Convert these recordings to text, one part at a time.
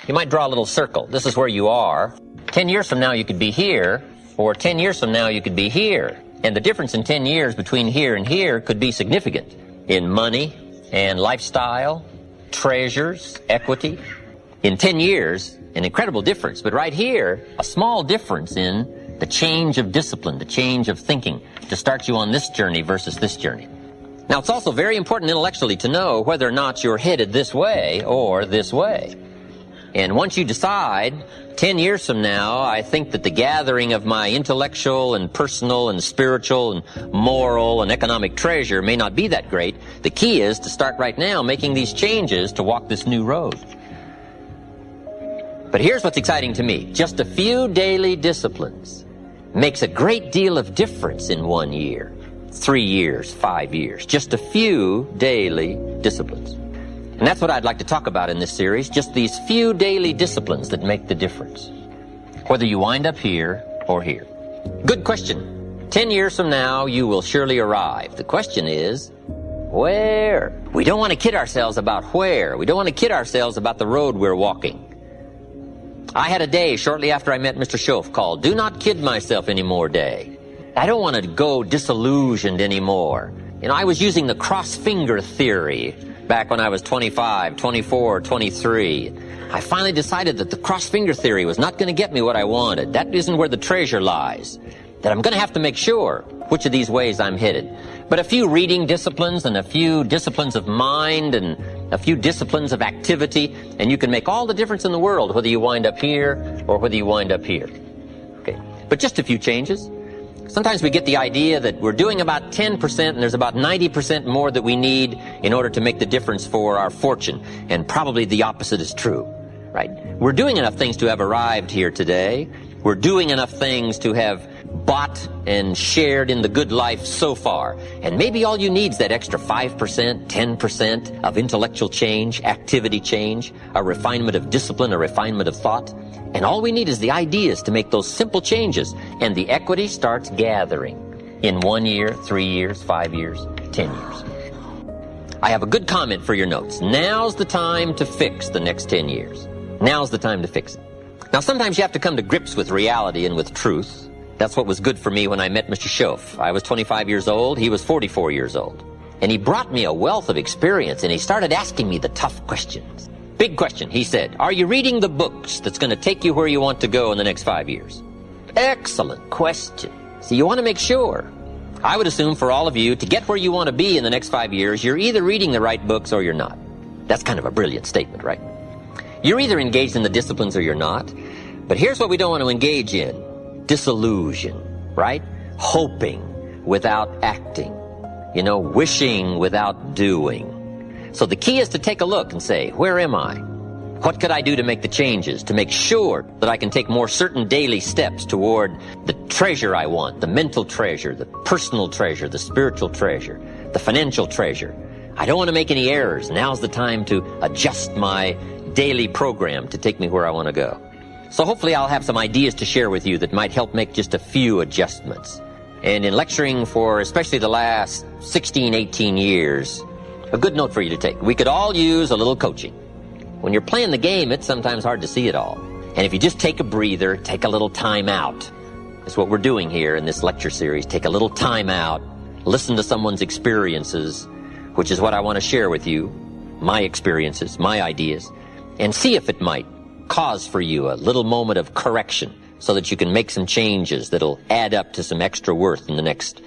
You might draw a little circle. This is where you are. 10 years from now you could be here, or 10 years from now you could be here. And the difference in 10 years between here and here could be significant in money and lifestyle, treasures, equity. In 10 years, an incredible difference. But right here, a small difference in the change of discipline, the change of thinking to start you on this journey versus this journey. Now, it's also very important intellectually to know whether or not you're headed this way or this way. And once you decide, 10 years from now, I think that the gathering of my intellectual and personal and spiritual and moral and economic treasure may not be that great, the key is to start right now making these changes to walk this new road. But here's what's exciting to me. Just a few daily disciplines makes a great deal of difference in 1 year, 3 years, 5 years. Just a few daily disciplines. And that's what I'd like to talk about in this series, just these few daily disciplines that make the difference, whether you wind up here or here. Good question. 10 years from now, you will surely arrive. The question is, where? We don't want to kid ourselves about where. We don't want to kid ourselves about the road we're walking. I had a day shortly after I met Mr. Schoaf called Do Not Kid Myself Anymore Day. I don't want to go disillusioned anymore. You know, I was using the cross-finger theory back when I was 25, 24, 23. I finally decided that the cross-finger theory was not going to get me what I wanted. That isn't where the treasure lies. That I'm going to have to make sure which of these ways I'm headed. But a few reading disciplines and a few disciplines of mind and a few disciplines of activity, and you can make all the difference in the world whether you wind up here or whether you wind up here. Okay, but just a few changes. Sometimes we get the idea that we're doing about 10% and there's about 90% more that we need in order to make the difference for our fortune. And probably the opposite is true, right? We're doing enough things to have arrived here today. We're doing enough things to have bought and shared in the good life so far. And maybe all you need is that extra 5%, 10% of intellectual change, activity change, a refinement of discipline, a refinement of thought. And all we need is the ideas to make those simple changes. And the equity starts gathering in 1 year, 3 years, 5 years, 10 years. I have a good comment for your notes. Now's the time to fix the next 10 years. Now's the time to fix it. Now, sometimes you have to come to grips with reality and with truth. That's what was good for me when I met Mr. Schoaf. I was 25 years old. He was 44 years old. And he brought me a wealth of experience, and he started asking me the tough questions. Big question, he said, are you reading the books that's going to take you where you want to go in the next 5 years? Excellent question. See, you want to make sure. I would assume for all of you, to get where you want to be in the next 5 years, you're either reading the right books or you're not. That's kind of a brilliant statement, right? You're either engaged in the disciplines or you're not. But here's what we don't want to engage in. Disillusion, right? Hoping without acting. You know, wishing without doing. So the key is to take a look and say, where am I? What could I do to make the changes, to make sure that I can take more certain daily steps toward the treasure I want, the mental treasure, the personal treasure, the spiritual treasure, the financial treasure. I don't want to make any errors. Now's the time to adjust my daily program to take me where I want to go. So hopefully I'll have some ideas to share with you that might help make just a few adjustments. And in lecturing for especially the last 16, 18 years, a good note for you to take. We could all use a little coaching. When you're playing the game, it's sometimes hard to see it all. And if you just take a breather, take a little time out. That's what we're doing here in this lecture series. Take a little time out, listen to someone's experiences, which is what I want to share with you, my experiences, my ideas, and see if it might cause for you a little moment of correction so that you can make some changes that'll add up to some extra worth in the next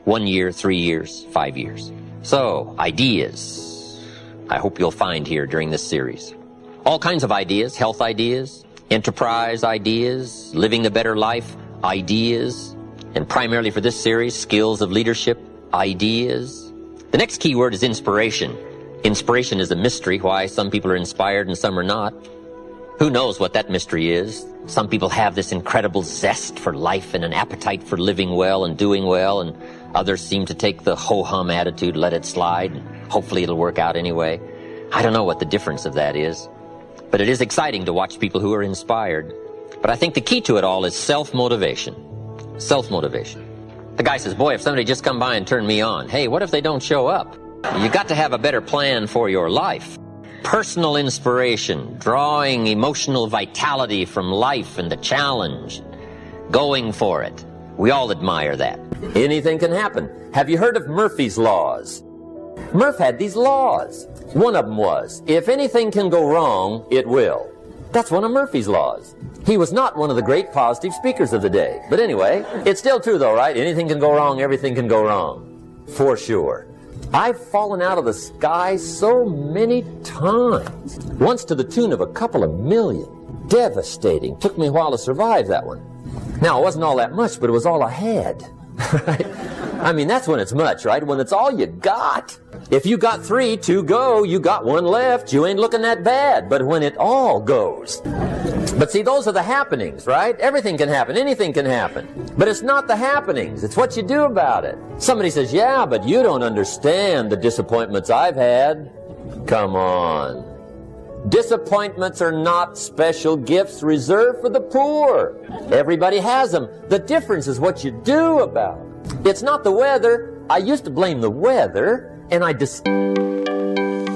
1 year, 3 years, 5 years. So, ideas, I hope you'll find here during this series. All kinds of ideas, health ideas, enterprise ideas, living a better life ideas, and primarily for this series, skills of leadership ideas. The next key word is inspiration. Inspiration is a mystery, why some people are inspired and some are not. Who knows what that mystery is? Some people have this incredible zest for life and an appetite for living well and doing well, and others seem to take the ho-hum attitude, let it slide, and hopefully it'll work out anyway. I don't know what the difference of that is, but it is exciting to watch people who are inspired. But I think the key to it all is self-motivation. Self-motivation. The guy says, boy, if somebody just come by and turn me on, hey, what if they don't show up? You got to have a better plan for your life. personal inspiration, drawing emotional vitality from life and the challenge, going for it. We all admire that. Anything can happen. Have you heard of Murphy's Laws? Murph had these laws. One of them was, if anything can go wrong, it will. That's one of Murphy's Laws. He was not one of the great positive speakers of the day. But anyway, it's still true though, right? Anything can go wrong, everything can go wrong. For sure. I've fallen out of the sky so many times. Once to the tune of a couple of million. Devastating. Took me a while to survive that one. Now, it wasn't all that much, but it was all I had. Right? I mean, that's when it's much, right? When it's all you got. If you got 3, 2 go, you got 1 left, you ain't looking that bad. But when it all goes. But see, those are the happenings, right? Everything can happen, anything can happen. But it's not the happenings, it's what you do about it. Somebody says, yeah, but you don't understand the disappointments I've had. Come on. Disappointments are not special gifts reserved for the poor. Everybody has them. The difference is what you do about it. It's not the weather. I used to blame the weather, and I discovered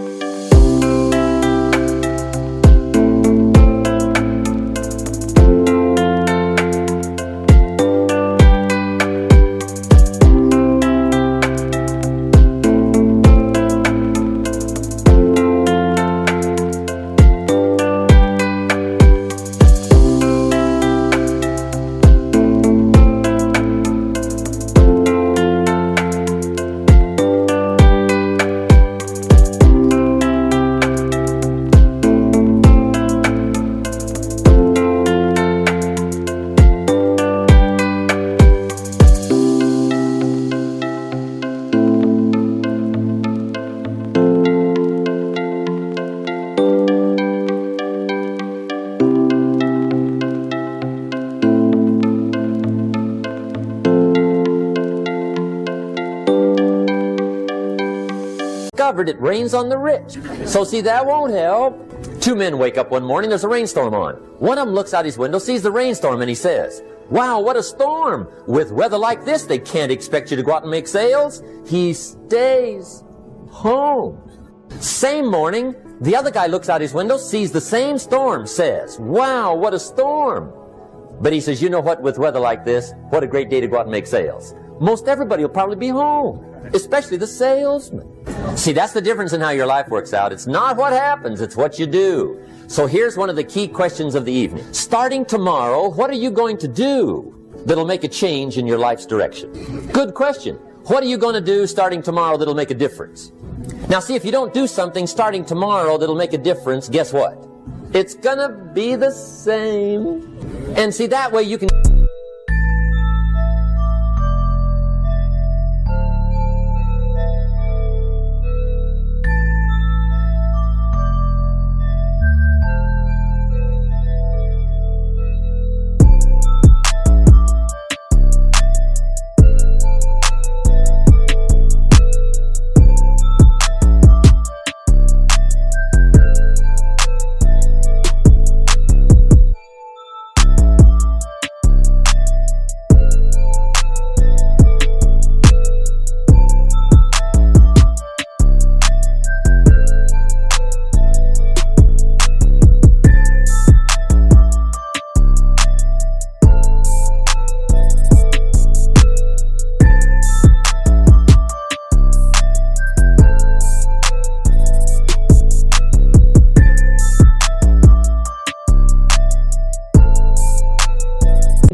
it rains on the rich. So see, that won't help. 2 men wake up one morning, there's a rainstorm on. One of them looks out his window, sees the rainstorm, and he says, wow, what a storm. With weather like this, they can't expect you to go out and make sales. He stays home. Same morning, the other guy looks out his window, sees the same storm, says, wow, what a storm. But he says, you know what, with weather like this, what a great day to go out and make sales. Most everybody will probably be home, especially the salesman. See, that's the difference in how your life works out. It's not what happens, it's what you do. So here's one of the key questions of the evening. Starting tomorrow, what are you going to do that'll make a change in your life's direction? Good question. What are you going to do starting tomorrow that'll make a difference? Now see, if you don't do something starting tomorrow that'll make a difference, guess what? It's gonna be the same. And see, that way you can...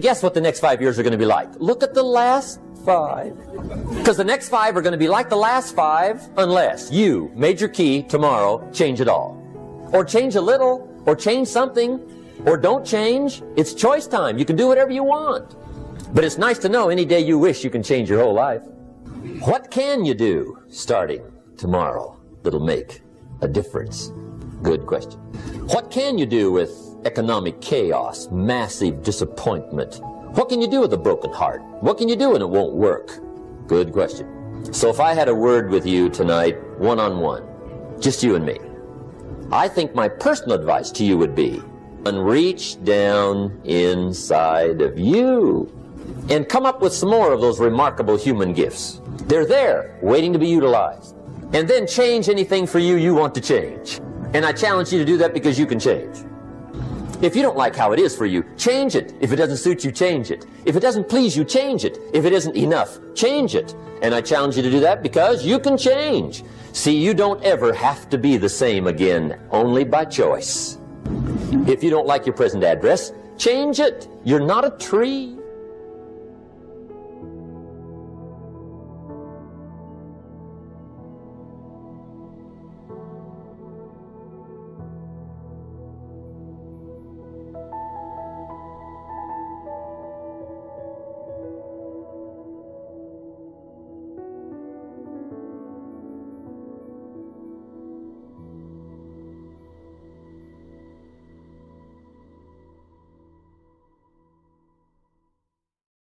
Guess what the next 5 years are going to be like? Look at the last 5. Because the next 5 are going to be like the last 5 unless you, major key, tomorrow, change it all. Or change a little, or change something, or don't change. It's choice time. You can do whatever you want. But it's nice to know any day you wish you can change your whole life. What can you do starting tomorrow that'll make a difference? Good question. What can you do with economic chaos, massive disappointment? What can you do with a broken heart? What can you do when it won't work? Good question. So if I had a word with you tonight, one-on-one, just you and me, I think my personal advice to you would be, reach down inside of you and come up with some more of those remarkable human gifts. They're there, waiting to be utilized. And then change anything for you want to change. And I challenge you to do that because you can change. If you don't like how it is for you, change it. If it doesn't suit you, change it. If it doesn't please you, change it. If it isn't enough, change it. And I challenge you to do that because you can change. See, you don't ever have to be the same again, only by choice. If you don't like your present address, change it. You're not a tree.